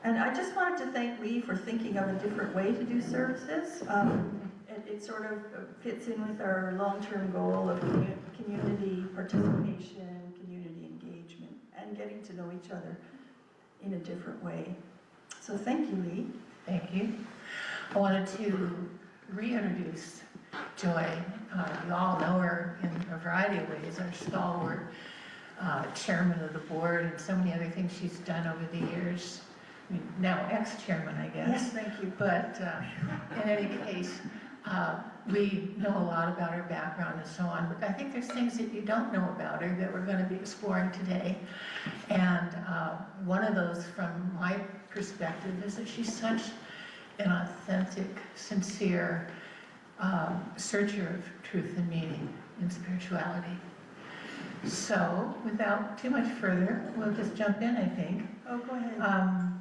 And I just wanted to thank Lee for thinking of a different way to do services. It sort of fits in with our long-term goal of community participation, community engagement, and getting to know each other in a different way. So thank you, Lee. Thank you. I wanted to reintroduce Joy. You all know her in a variety of ways, our stalwart chairman of the board, and so many other things she's done over the years. I mean, now ex-chairman, I guess. Yes, thank you. But in any case, we know a lot about her background and so on, but I think there's things that you don't know about her that we're going to be exploring today. And one of those, from my perspective, is that she's such an authentic, sincere searcher of truth and meaning in spirituality. So, without too much further, we'll just jump in, I think. Oh, go ahead.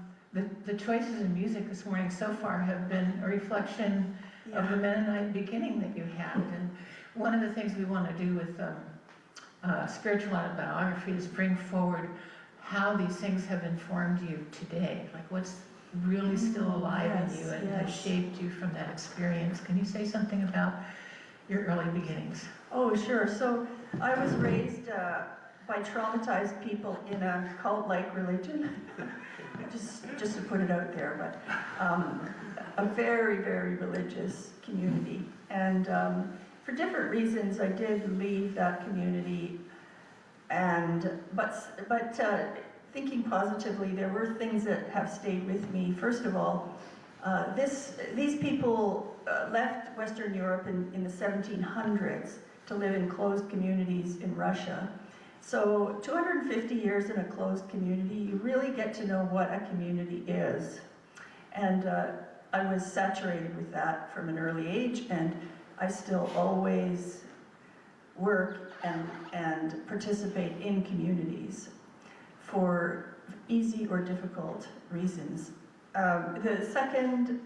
The choices in music this morning so far have been a reflection of the Mennonite beginning that you had. And one of the things we want to do with spiritual autobiography is bring forward how these things have informed you today. Like what's really still alive in you and has shaped you from that experience. Can you say something about your early beginnings? Oh, sure. So I was raised by traumatized people in a cult-like religion. just to put it out there, but a very, very religious community. And for different reasons, I did leave that community. But thinking positively, there were things that have stayed with me. First of all, these people left Western Europe in the 1700s to live in closed communities in Russia. So 250 years in a closed community, you really get to know what a community is. And I was saturated with that from an early age, and I still always work and participate in communities for easy or difficult reasons. The second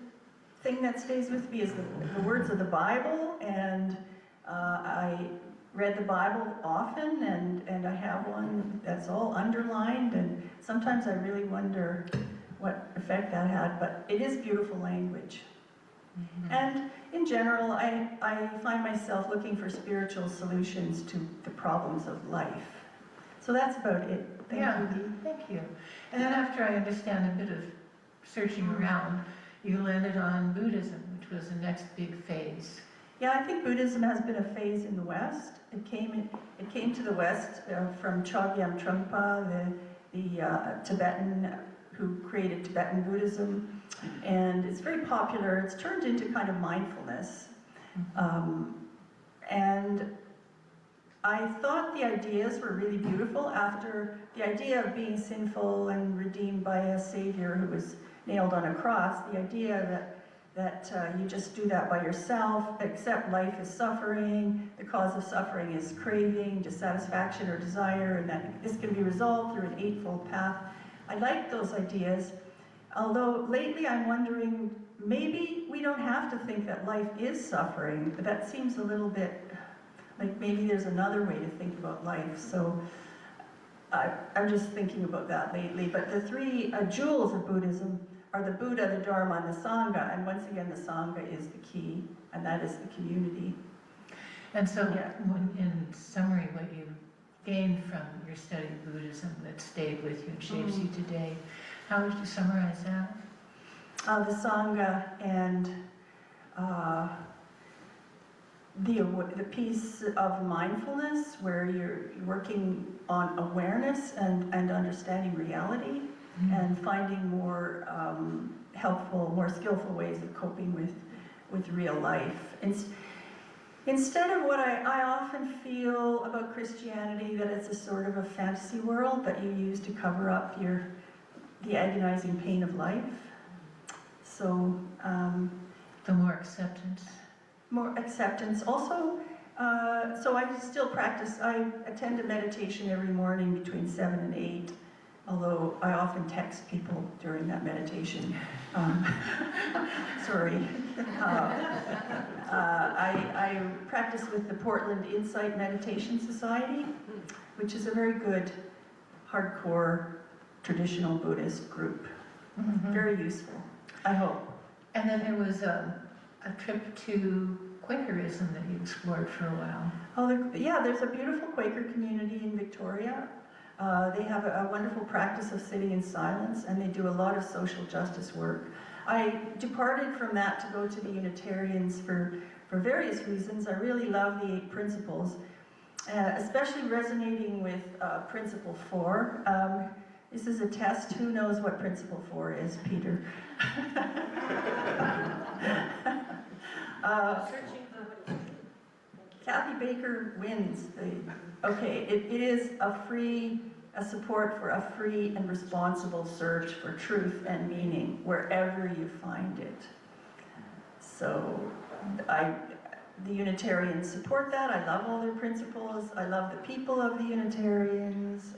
thing that stays with me is the words of the Bible, and I read the Bible often, and I have one that's all underlined, and sometimes I really wonder what effect that had, but it is beautiful language. Mm-hmm. And in general, I find myself looking for spiritual solutions to the problems of life. So that's about it. Thank you, Lee. Thank you. And then after I understand a bit of searching around, you landed on Buddhism, which was the next big phase. Yeah, I think Buddhism has been a phase in the West. It came to the West from Chogyam Trungpa, the Tibetan who created Tibetan Buddhism, and it's very popular. It's turned into kind of mindfulness, and I thought the ideas were really beautiful. After the idea of being sinful and redeemed by a savior who was nailed on a cross, the idea that you just do that by yourself, accept life is suffering, the cause of suffering is craving, dissatisfaction or desire, and that this can be resolved through an eightfold path. I like those ideas, although lately I'm wondering, maybe we don't have to think that life is suffering, but that seems a little bit like maybe there's another way to think about life. So I'm just thinking about that lately. But the three jewels of Buddhism are the Buddha, the Dharma, and the Sangha. And once again, the Sangha is the key, and that is the community. And so, in summary, what you gained from your study of Buddhism that stayed with you and shapes you today, how would you summarize that? The Sangha and the piece of mindfulness where you're working on awareness and understanding reality, and finding more helpful, more skillful ways of coping with real life. Instead of what I often feel about Christianity, that it's a sort of a fantasy world that you use to cover up the agonizing pain of life. So the more acceptance. More acceptance. Also, so I still practice. I attend a meditation every morning between 7 and 8. Although I often text people during that meditation. Sorry. I practice with the Portland Insight Meditation Society, which is a very good, hardcore, traditional Buddhist group. very useful, I hope. And then there was a trip to Quakerism that you explored for a while. Oh, yeah, there's a beautiful Quaker community in Victoria. They have a wonderful practice of sitting in silence, and they do a lot of social justice work. I departed from that to go to the Unitarians for various reasons. I really love the 8 principles, especially resonating with Principle 4. This is a test. Who knows what Principle 4 is, Peter? Kathy Baker wins. Okay, it is a support for a free and responsible search for truth and meaning wherever you find it. So the Unitarians support that. I love all their principles. I love the people of the Unitarians.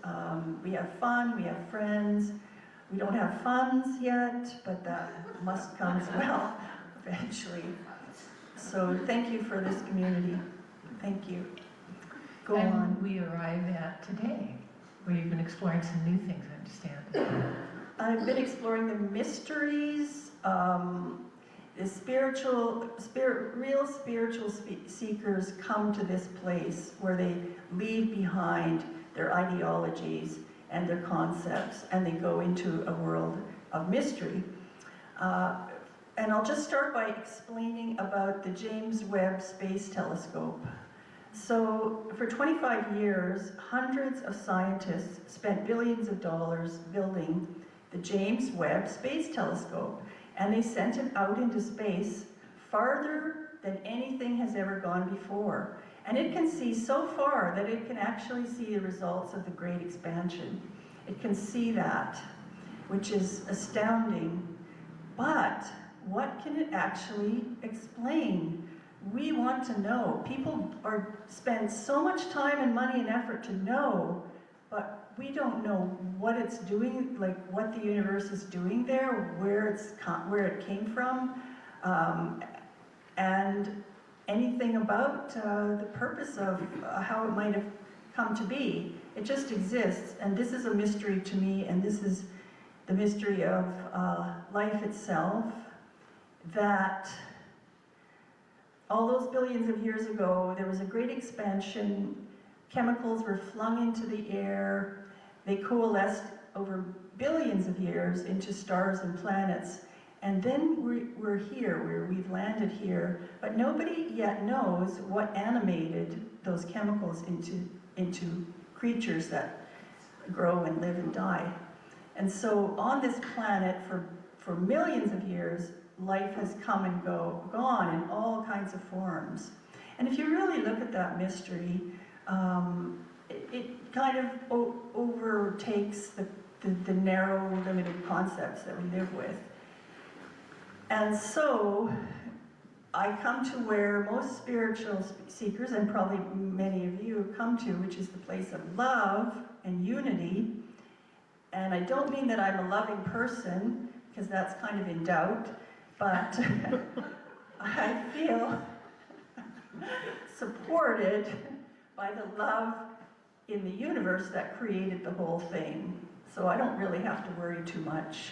We have fun, we have friends. We don't have funds yet, but that must come as well eventually. So thank you for this community. Thank you. Go on. We arrive at today, where you've been exploring some new things, I understand. I've been exploring the mysteries, real spiritual seekers come to this place where they leave behind their ideologies and their concepts, and they go into a world of mystery. And I'll just start by explaining about the James Webb Space Telescope. So for 25 years, hundreds of scientists spent billions of dollars building the James Webb Space Telescope, and they sent it out into space farther than anything has ever gone before. And it can see so far that it can actually see the results of the Great Expansion. It can see that, which is astounding. But what can it actually explain? We want to know. People spend so much time and money and effort to know, but we don't know what it's doing, like what the universe is doing there, where it came from, and anything about the purpose of how it might have come to be. It just exists, and this is a mystery to me, and this is the mystery of life itself, that all those billions of years ago, there was a great expansion. Chemicals were flung into the air. They coalesced over billions of years into stars and planets. And then we're here, we've landed here, but nobody yet knows what animated those chemicals into creatures that grow and live and die. And so on this planet, for millions of years, life has come and gone in all kinds of forms. And if you really look at that mystery, it kind of overtakes the narrow, limited concepts that we live with. And so I come to where most spiritual seekers, and probably many of you come to, which is the place of love and unity. And I don't mean that I'm a loving person, because that's kind of in doubt, but I feel supported by the love in the universe that created the whole thing. So I don't really have to worry too much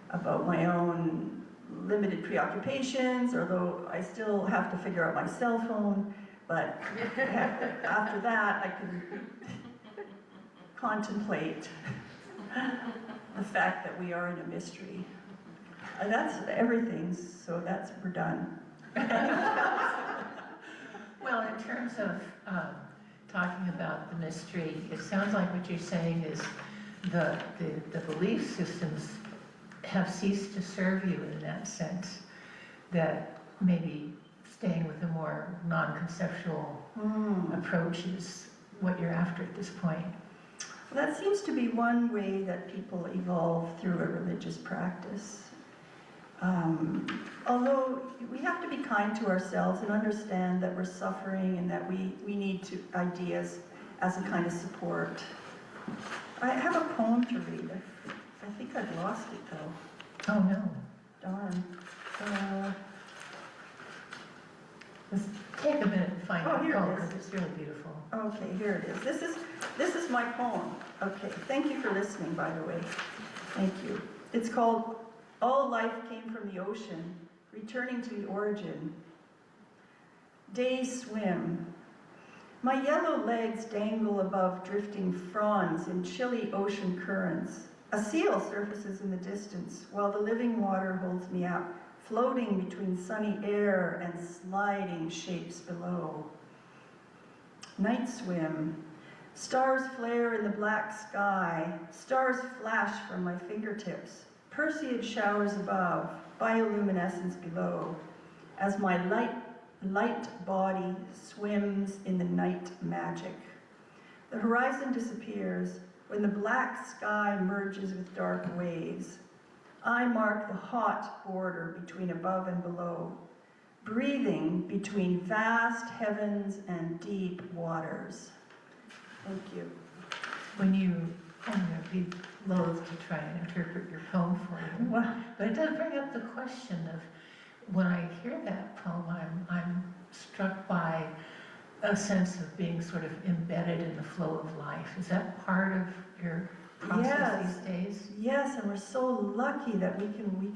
about my own limited preoccupations, although I still have to figure out my cell phone, but after that I can contemplate the fact that we are in a mystery. That's everything, so we're done. Well, in terms of talking about the mystery, it sounds like what you're saying is the belief systems have ceased to serve you in that sense, that maybe staying with a more non-conceptual approach is what you're after at this point. Well, that seems to be one way that people evolve through a religious practice. Although we have to be kind to ourselves and understand that we're suffering and that we need ideas as a kind of support. I have a poem to read. I think I've lost it though. Oh no. Darn. Let's take a minute and find out. Here it is. Because it's really beautiful. Okay, here it is. This is my poem. Okay, thank you for listening, by the way. Thank you. It's called All life came from the ocean, returning to the origin. Days swim. My yellow legs dangle above drifting fronds in chilly ocean currents. A seal surfaces in the distance, while the living water holds me up, floating between sunny air and sliding shapes below. Night swim. Stars flare in the black sky. Stars flash from my fingertips. Perseid showers above, bioluminescence below, as my light body swims in the night magic. The horizon disappears when the black sky merges with dark waves. I mark the hot border between above and below, breathing between vast heavens and deep waters. Thank you. I'm going to be loath to try and interpret your poem for you. Well, But it does bring up the question of, when I hear that poem, I'm struck by a sense of being sort of embedded in the flow of life. Is that part of your process these days? Yes, and we're so lucky that we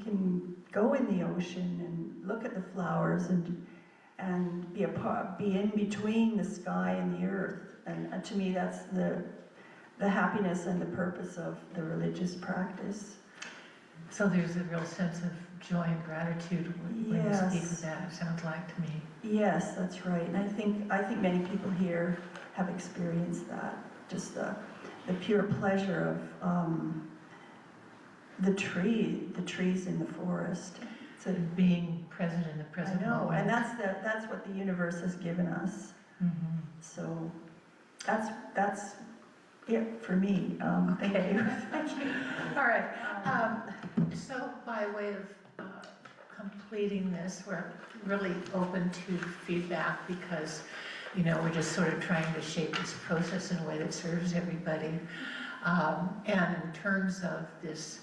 can go in the ocean and look at the flowers and be in between the sky and the earth. And to me, that's the happiness and the purpose of the religious practice. So there's a real sense of joy and gratitude when you speak of that, it sounds like to me. Yes, that's right. And I think many people here have experienced that. Just the pure pleasure of the trees in the forest. So being present in the present moment. I know, and that's what the universe has given us. Mm-hmm. So that's it for me. Thank Okay. you. Thank you. All right. So by way of completing this, we're really open to feedback because, we're just sort of trying to shape this process in a way that serves everybody. And in terms of this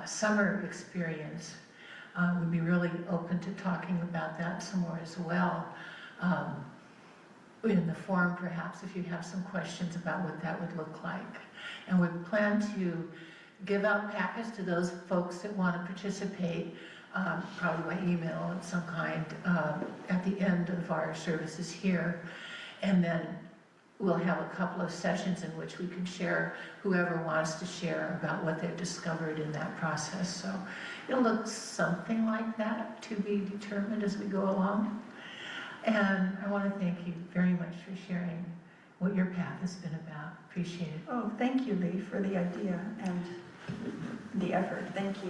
summer experience, we'd be really open to talking about that some more as well. In the forum, perhaps, if you have some questions about what that would look like. And we plan to give out packets to those folks that want to participate, probably by email of some kind, at the end of our services here. And then we'll have a couple of sessions in which we can share, whoever wants to share about what they've discovered in that process. So it'll look something like that, to be determined as we go along. And I want to thank you very much for sharing what your path has been about. Appreciate it. Oh, thank you, Lee, for the idea and the effort. Thank you.